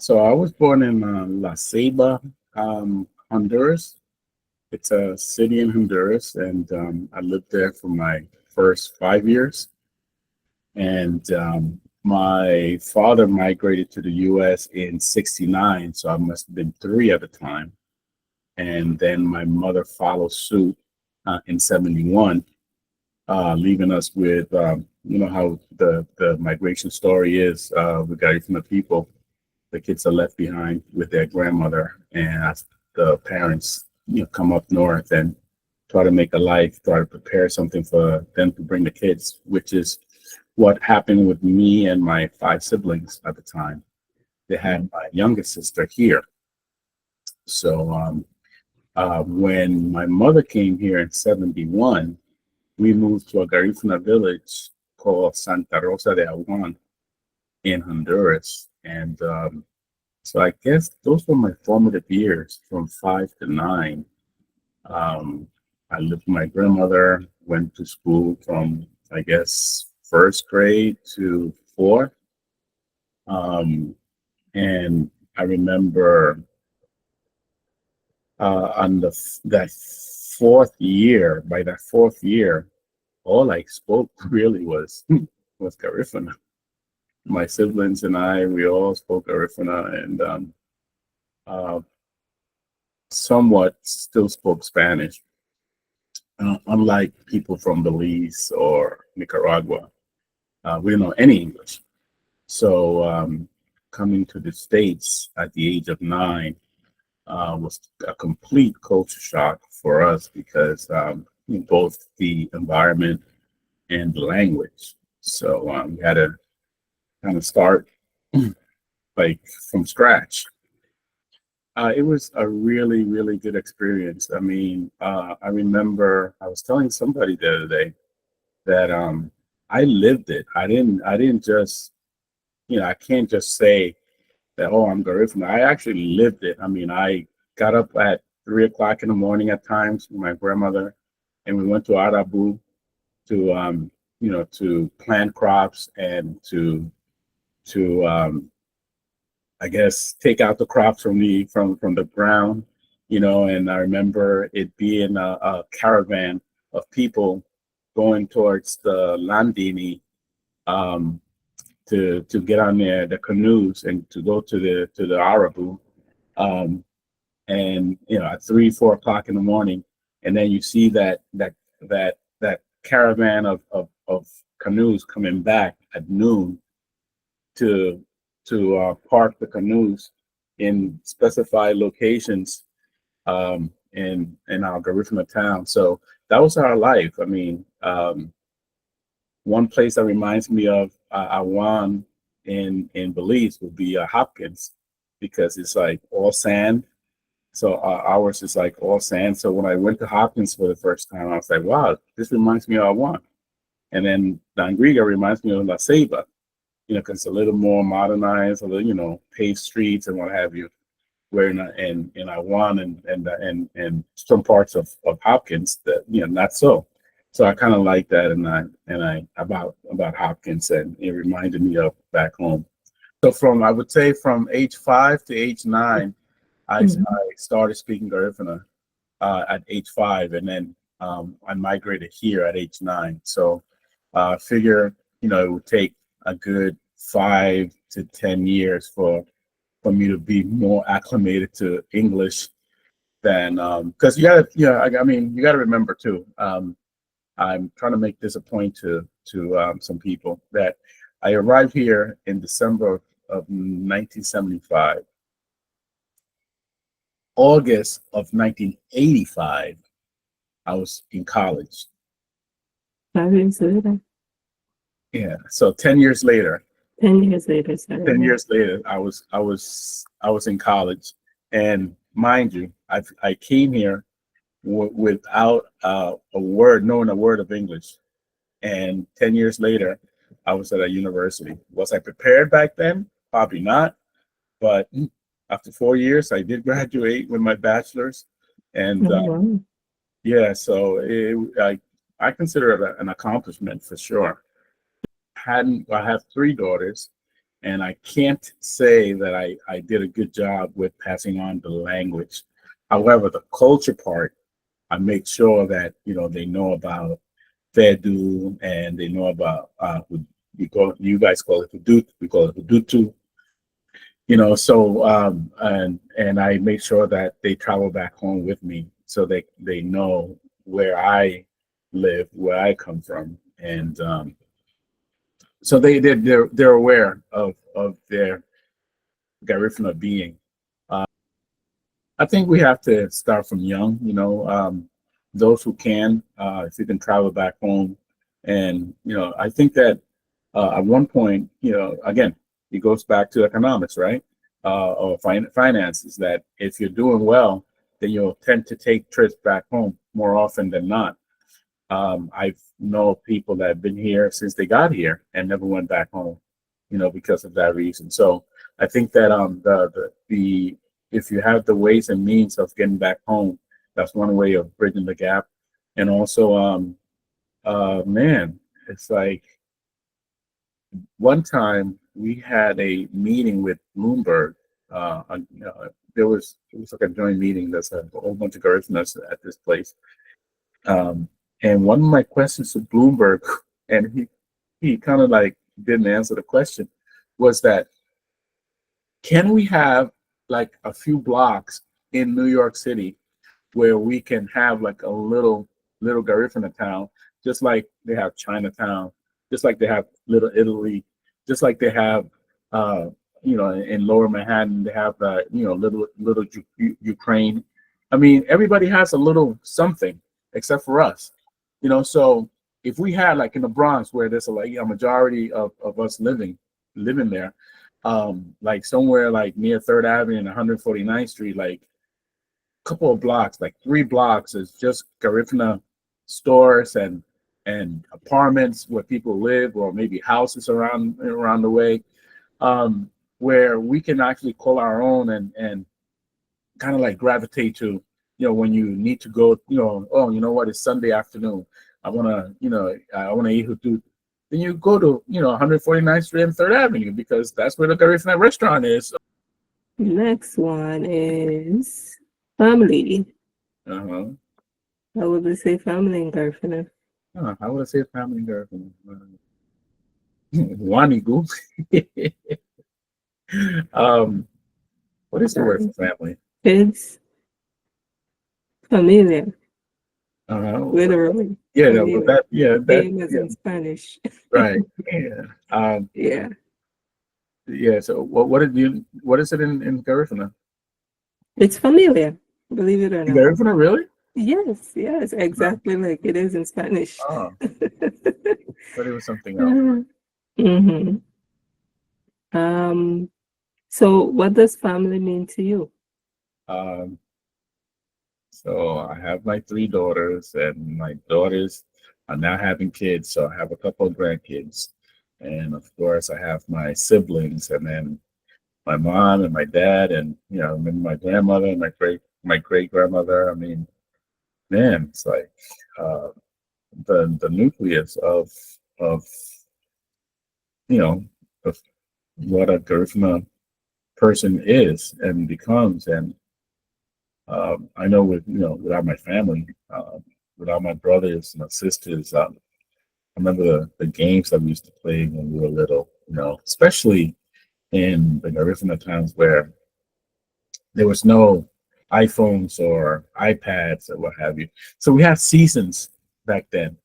So I was born in La Ceiba, Honduras. It's a city in Honduras, and I lived there for my first 5 years. And my father migrated to the U.S. in '69, so I must have been three at the time. And then my mother followed suit in '71, leaving us with, you know how the migration story is with Garifuna people. The kids are left behind with their grandmother, and as the parents, come up north and try to make a life, try to prepare something for them to bring the kids, which is what happened with me and my five siblings at the time. They had my youngest sister here. So when my mother came here in '71, we moved to a Garifuna village called Santa Rosa de Aguan in Honduras. And so I guess those were my formative years from 5 to 9. I lived with my grandmother, went to school from, I guess, first grade to fourth. And I remember on that fourth year, by that fourth year, all I spoke really was Garifuna. My siblings and I, we all spoke Garifuna, and uh, somewhat still spoke Spanish. Unlike people from Belize or Nicaragua, we didn't know any English. So coming to the States at the age of 9 was a complete culture shock for us because both the environment and the language. So we had to kind of start like from scratch. It was a really, really good experience. I mean, I remember I was telling somebody the other day that I lived it. I didn't just, I can't just say that, oh, I'm Garifuna. I actually lived it. I mean, I got up at 3 o'clock in the morning at times with my grandmother, and we went to Arabu to, to plant crops and to I guess take out the crops from the ground, and I remember it being a caravan of people going towards the Landini, um, to get on the canoes and to go to the Arabu, um, and at 3, 4 o'clock in the morning, and then you see that caravan of canoes coming back at noon to park the canoes in specified locations in our Garifuna town. So that was our life. I mean, one place that reminds me of Awan in Belize would be Hopkins, because it's like all sand. So ours is like all sand. So when I went to Hopkins for the first time, I was like, wow, this reminds me of Awan. And then Dangriga reminds me of La Ceiba, because it's a little more modernized, a little, paved streets and what have you. Where in Iwan and some parts of Hopkins that not so. So I kind of like that, and I about Hopkins, and it reminded me of back home. So I would say from age 5 to age 9, I started speaking Garifuna at age 5, and then I migrated here at age 9. So figure it would take a good 5 to 10 years for me to be more acclimated to English than because I mean you gotta remember too. I'm trying to make this a point to some people that I arrived here in December of 1975. August of 1985, I was in college. 5 years later. Yeah, so 10 years later. 10 years later. 10 years later, I was in college, and mind you, I came here without knowing a word of English, and 10 years later, I was at a university. Was I prepared back then? Probably not, but after 4 years, I did graduate with my bachelor's, and Wow. yeah, so I consider it an accomplishment for sure. I have 3 daughters, And I can't say that I did a good job with passing on the language. However, the culture part, I make sure that, they know about Fedu, and they know about, you guys call it Hudut, we call it Hudutu, so, and I make sure that they travel back home with me, so they know where I live, where I come from. And so they're aware of their Garifuna being. Uh, I think we have to start from young, those who can, if you can travel back home. And, I think that at one point, again, it goes back to economics, right? Or finances, that if you're doing well, then you'll tend to take trips back home more often than not. I know people that have been here since they got here and never went back home, because of that reason. So I think that the if you have the ways and means of getting back home, that's one way of bridging the gap. And also, man, it's like one time we had a meeting with Bloomberg. It was like a joint meeting. That's a whole bunch of Garifunas at this place. And one of my questions to Bloomberg, and he kind of like didn't answer the question, was that, can we have like a few blocks in New York City where we can have like a little Garifuna town, just like they have Chinatown, just like they have Little Italy, just like they have, in Lower Manhattan, they have, little Ukraine. I mean, everybody has a little something except for us, So if we had, like in the Bronx, where there's a majority of us living there, like somewhere like near Third Avenue and 149th Street, like couple of blocks, like 3 blocks, is just Garifuna stores and apartments where people live, or maybe houses around the way, where we can actually call our own and kind of like gravitate to, when you need to go, oh, you know what, it's Sunday afternoon, I want to eat Hudud. Then you go to 149th Street and Third Avenue, because that's where the Garifuna restaurant is. Next one is family. Uh-huh. How would we say family in Garifuna? How would I say family in Garifuna? Wanigu. What is the word for family? Kids. Familia. Literally. Familia. Same as in Spanish. Right. Yeah. Yeah. Yeah. So what is it in Garifuna? It's familia, believe it or In not. Garifuna, really? Yes, exactly like it is in Spanish. Oh. But it was something else. Mm-hmm. So what does family mean to you? So I have my 3 daughters, and my daughters are now having kids. So I have a couple of grandkids, and of course I have my siblings, and then my mom and my dad, and my grandmother and my great grandmother. I mean, man, it's like the nucleus of of what a Garifuna person is and becomes. And I know without my family, without my brothers and my sisters, I remember the games that we used to play when we were little, especially in the Garifuna times where there was no iPhones or iPads or what have you. So we had seasons back then.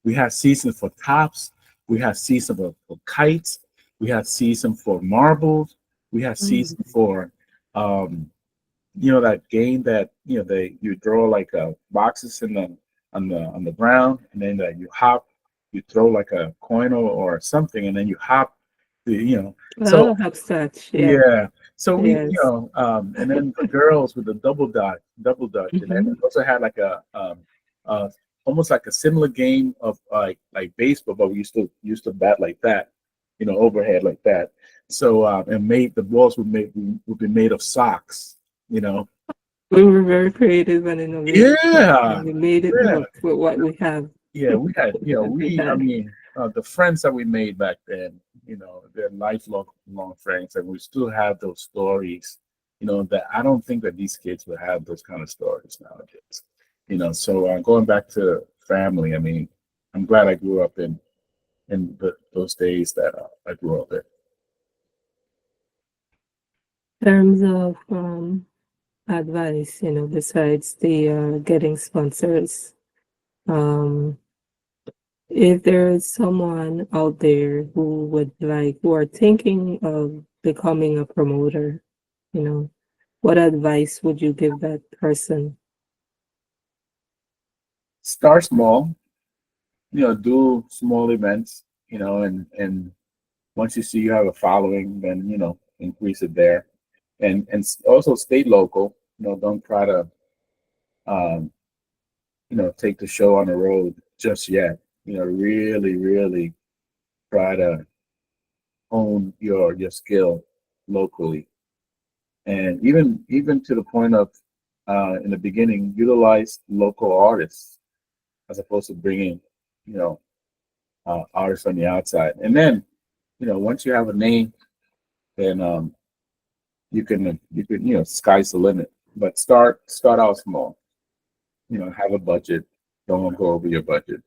We had seasons for tops. We had season for kites. We had season for marbles. We had season for, that game that you throw like boxes on the ground, and then you hop, you throw like a coin or something, and then you hop. So hopscotch. yeah. So we, Yes. and then the girls with the double dutch, and then we also had like a almost like a similar game of like baseball, but we used to bat like that, overhead like that. So and the balls would be made of socks, We were very creative and innovative. Yeah. We made it work with what we have. Yeah, we had, I mean, the friends that we made back then, you know, they're lifelong long friends, and we still have those stories, you know, that I don't think that these kids would have those kind of stories nowadays. You know, so going back to family, I mean, I'm glad I grew up in those days that I grew up in. In terms of advice, you know, besides the getting sponsors, um, if there is someone out there who would like, who are thinking of becoming a promoter, you know, what advice would you give that person? Start small, you know, do small events, you know, and once you see you have a following, then you know, increase it there, and also stay local. You know, don't try to um, you know, take the show on the road just yet. You know, really try to hone your skill locally, and even to the point of in the beginning, utilize local artists as opposed to bringing, you know, artists from the outside. And then, you know, once you have a name, then you can you know, sky's the limit. But start out small. You know, have a budget. Don't go over your budget.